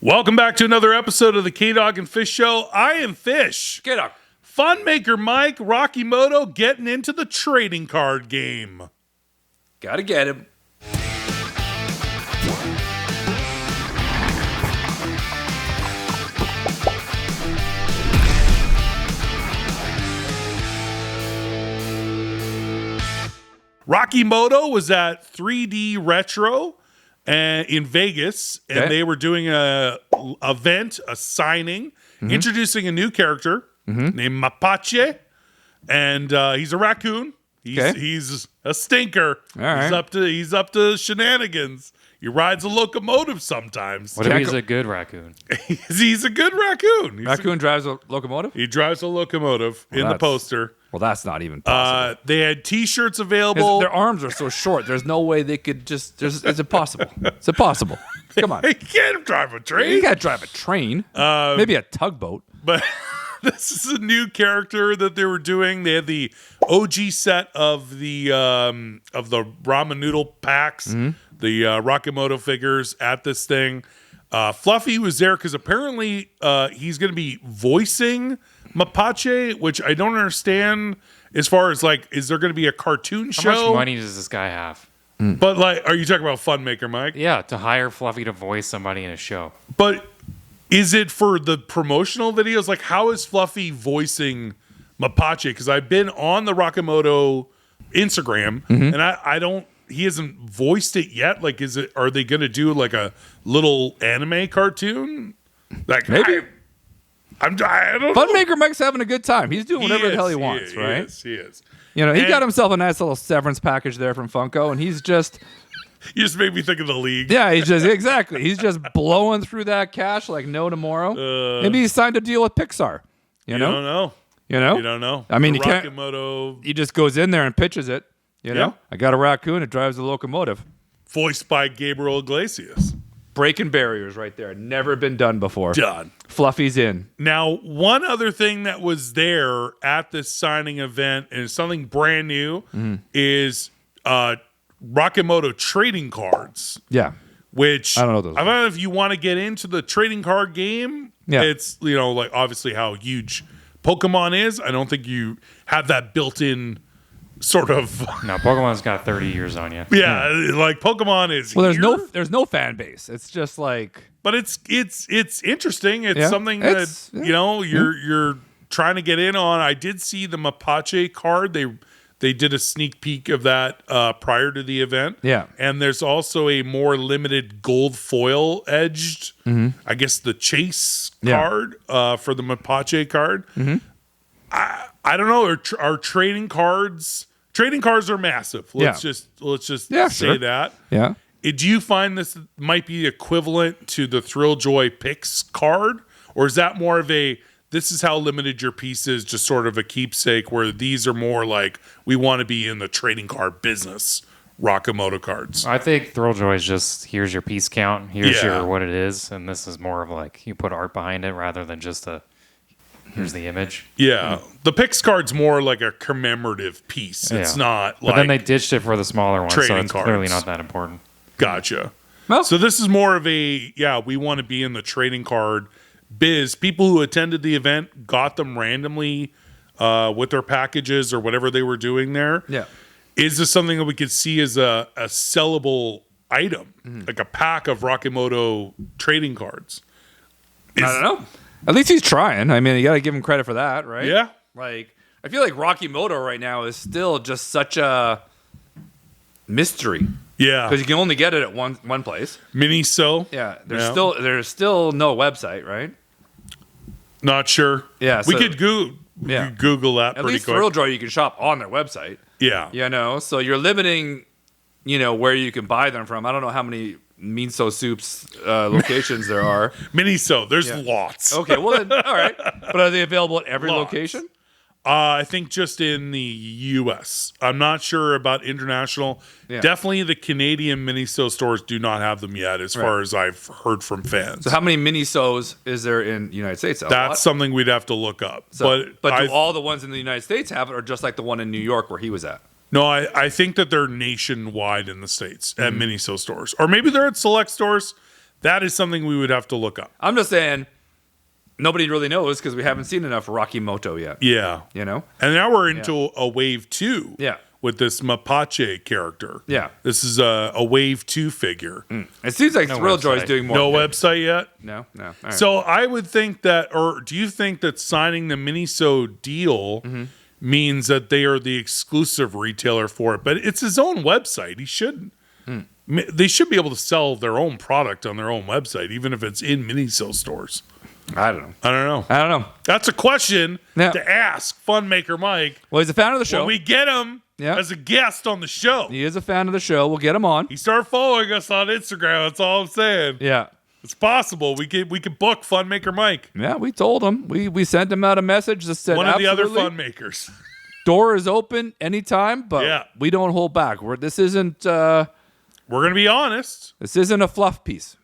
Welcome back to another episode of the K-Dog&Fish Show. I am Fish. K-Dog. Funmaker Mike, Rocky Moto getting into the trading card game. Gotta get him. Rocky Moto was at 3D Retro in Vegas, and they were doing a event, a signing, introducing a new character named Mapache, and he's a raccoon. He's a stinker. All right. He's up to shenanigans. He rides a locomotive sometimes. What if he's a good raccoon? He's a good raccoon. Raccoon drives a locomotive? He drives a locomotive in the poster. Well, that's not even possible. They had T-shirts available. Their arms are so short. There's no way they could just... it's impossible. It's impossible. Come on. He can't drive a train. You can't drive a train. Maybe a tugboat. But this is a new character that they were doing. They had the OG set of the ramen noodle packs, the Rakamoto figures at this thing. Fluffy was there because apparently he's going to be voicing Mapache, which I don't understand as far as like, is there going to be a cartoon show? How much money does this guy have? But like, are you talking about Funmaker, Mike? Yeah, to hire Fluffy to voice somebody in a show. But is it for the promotional videos? Like, how is Fluffy voicing Mapache? Because I've been on the Rakamoto Instagram, and I don't. He hasn't voiced it yet. Like, are they going to do like a little anime cartoon? Like, Maybe. I don't know. Funmaker Mike's having a good time. He's doing whatever the hell he wants, right? He is. You know, he got himself a nice little severance package there from Funko, and he's just... You just made me think of the league. Yeah, he's just blowing through that cash like no tomorrow. Maybe he's signed a deal with Pixar. You know? Don't know. You know? You don't know. I mean, the you can't... Rakamoto, He just goes in there and pitches it. You know? Yeah. I got a raccoon that drives a locomotive. voiced by Gabriel Iglesias. Breaking barriers right there. Never been done before. Done. Fluffy's in. Now, one other thing that was there at this signing event, and something brand new, is Rakamoto trading cards. Yeah. Which I don't know those. I don't know if you want to get into the trading card game. Yeah. It's, like obviously how huge Pokemon is. I don't think you have that built-in sort of. No, Pokemon's got 30 years on you. Yeah, like Pokemon is. Well, here, there's no fan base. It's just like. but it's interesting. It's something that you're trying to get in on. I did see the Mapache card. They did a sneak peek of that prior to the event. Yeah. And there's also a more limited gold foil edged, I guess the chase card for the Mapache card. I don't know. Are trading cards are massive. Let's just say that. Yeah. Do you find this might be equivalent to the Thrill Joy Picks card? Or is that more of this is how limited your piece is, just sort of a keepsake, where these are more like, we want to be in the trading card business, Rakamoto cards? I think Thrilljoy is just, here's your piece count, here's your what it is, and this is more of like, you put art behind it rather than just here's the image. Yeah. The Picks card's more like a commemorative piece. It's not like... But then they ditched it for the smaller ones, so it's cards. clearly not that important. Gotcha. Well, so this is more of we want to be in the trading card biz. People who attended the event got them randomly with their packages or whatever they were doing there. Yeah. Is this something that we could see as a sellable item, like a pack of Rakamoto trading cards? I don't know. At least he's trying. I mean, you got to give him credit for that, right? Yeah. Like, I feel like Rocky Moto right now is still just such a mystery. Yeah. Because you can only get it at one place. Miniso. Yeah. There's still no website, right? Not sure. Yeah. We could Google that At pretty least quick. Thrilljoy you can shop on their website. Yeah. You know, so you're limiting, where you can buy them from. I don't know how many Miso Soups locations there are. Miniso. There's lots. Okay, well then, all right. But are they available at every location? I think just in the U.S. I'm not sure about international. Yeah. Definitely the Canadian Miniso stores do not have them yet, as far as I've heard from fans. So how many Minisos is there in the United States? That's something we'd have to look up. So, but do all the ones in the United States have it, or just like the one in New York where he was at? No, I think that they're nationwide in the States at Miniso stores. Or maybe they're at select stores. That is something we would have to look up. I'm just saying, nobody really knows because we haven't seen enough Rocky Moto yet. Yeah. You know? And now we're into a wave 2. Yeah. With this Mapache character. Yeah. This is a wave 2 figure. It seems like No Thrilljoy's website. doing more. No website yet? No. All right. So I would think that, or do you think that signing the Miniso deal means that they are the exclusive retailer for it? But it's his own website. He shouldn't. They should be able to sell their own product on their own website, even if it's in Miniso stores. I don't know. I don't know. That's a question Yeah. to ask Funmaker Mike Well, he's a fan of the show. when we get him as a guest on the show. He is a fan of the show. We'll get him on. He started following us on Instagram. That's all I'm saying. Yeah. It's possible. We could book Funmaker Mike. Yeah, we told him. We sent him out a message that said One of the other absolutely, Funmakers. door is open anytime, but we don't hold back. This isn't We're gonna be honest. a fluff piece.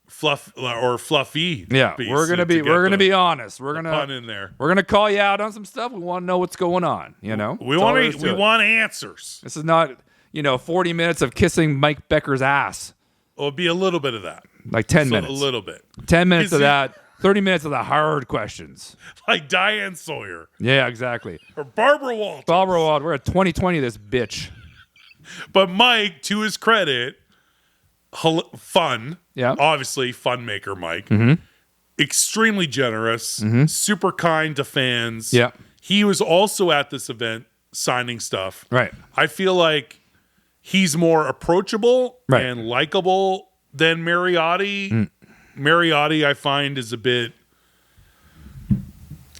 Fluffy. Yeah, piece we're gonna to get be honest. We're pun gonna in there. call you out on some stuff. We want to know what's going on. You know, We That's all want there is to it. answers. This is not 40 minutes of kissing Mike Becker's ass. It'll be a little bit of that. Like 10 So minutes. a little bit. 10 minutes You of see- that. 30 minutes of the hard questions. Like Diane Sawyer Yeah, exactly. or Barbara Walters. Barbara Wald, we're at 2020. This bitch. But Mike, to his credit, fun. Yeah. Obviously, Funmaker Mike. Extremely generous. Super kind to fans. Yeah. He was also at this event signing stuff. Right. I feel like he's more approachable Right. and likable than Mariotti. Mariotti, I find, is a bit.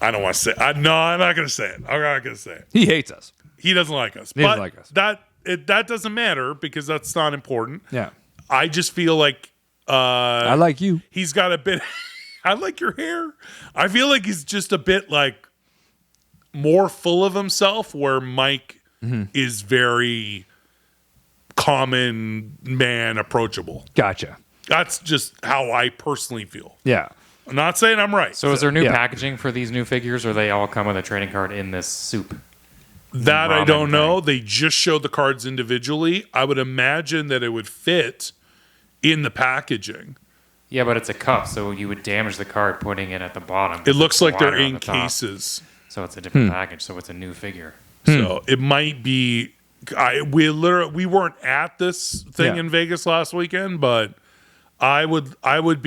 I don't want to say. No, I'm not going to say it. I'm not going to say it. He hates us. He doesn't like us. He doesn't like us. That doesn't matter because that's not important. Yeah. I just feel like I like you. he's got a bit. I like your hair. I feel like he's just a bit like more full of himself, where Mike is very common man, approachable. Gotcha. That's just how I personally feel. Yeah. I'm not saying I'm right. So is there new Yeah. packaging for these new figures, or they all come with a trading card in this soup? That I ramen don't know. thing? They just showed the cards individually. I would imagine that it would fit in the packaging. Yeah, but it's a cup, so you would damage the card putting it at the bottom. It looks like they're Wider on in the top. cases. So it's a different package, so it's a new figure. So it might be. We weren't at this thing Yeah. in Vegas last weekend, but I would want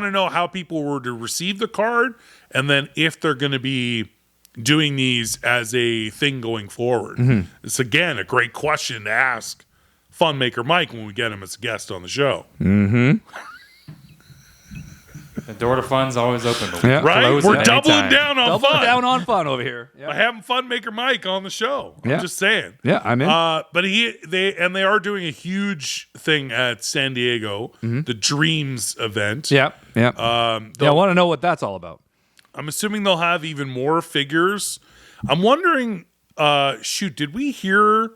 to know how people were to receive the card, and then if they're going to be doing these as a thing going forward. It's again a great question to ask Funmaker Mike when we get him as a guest on the show. The door to fun's always open. But we Yeah. Right? close We're at doubling any time. down on Double fun. down on fun over here. By Yeah. having Funmaker Mike on the show. Yeah. I'm just saying. Yeah, I'm in. But they are doing a huge thing at San Diego, the Dreams event. yeah. Yeah. I want to know what that's all about. I'm assuming they'll have even more figures. I'm wondering, did we hear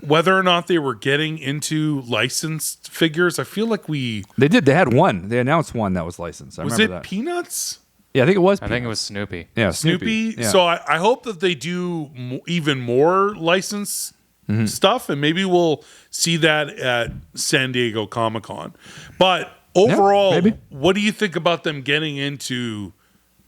whether or not they were getting into licensed figures? I feel like They did. They had one. They announced one that was licensed. I was remember it that. Peanuts? Yeah, I think it was. I think it was Snoopy. Yeah, Snoopy. Yeah. So I hope that they do even more license stuff, and maybe we'll see that at San Diego Comic-Con. But overall, maybe. what do you think about them getting into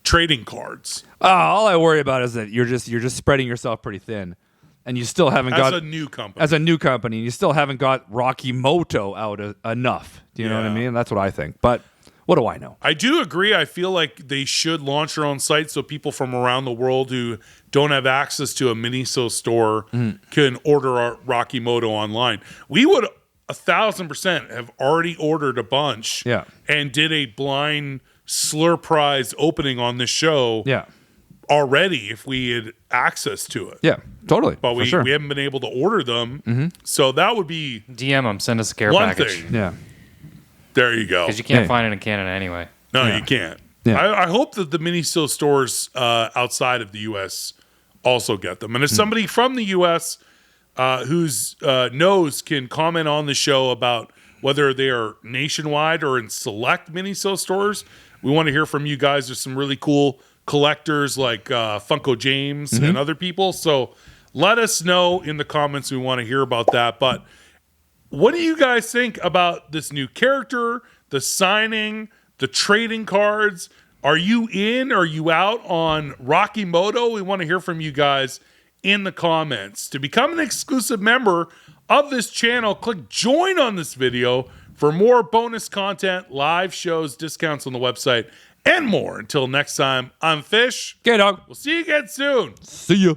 trading cards all I worry about is that you're just spreading yourself pretty thin, and you still haven't as got a new company? as a new company, and you still haven't got Rocky Moto out enough. Do you know what I Yeah. mean? That's what I think. But what do I know? I do agree. I feel like they should launch their own site so people from around the world who don't have access to a Miniso store can order our Rocky Moto online. We would 1,000% have already ordered a bunch Yeah. and did a blind slur prize opening on this show Yeah. already if we had access to it. Yeah. Totally. But For we, sure. we haven't been able to order them. So that would be DM them, send us a care one package. thing. Yeah. There you go. Because you can't Hey. find it in Canada anyway. No, Yeah. you can't. Yeah. I hope that the Miniso stores outside of the U.S. also get them. And if somebody from the U.S. Who's knows can comment on the show about whether they are nationwide or in select Miniso stores, we want to hear from you guys. There's some really cool collectors like Funko James and other people. So let us know in the comments. We want to hear about that. But what do you guys think about this new character? the signing, the trading cards. Are you in? Are you out on Rocky Moto? We want to hear from you guys in the comments. To become an exclusive member of this channel, click join on this video for more bonus content, live shows, discounts on the website, and more. Until next time, I'm Fish. K-Dog. We'll see you again soon. See ya.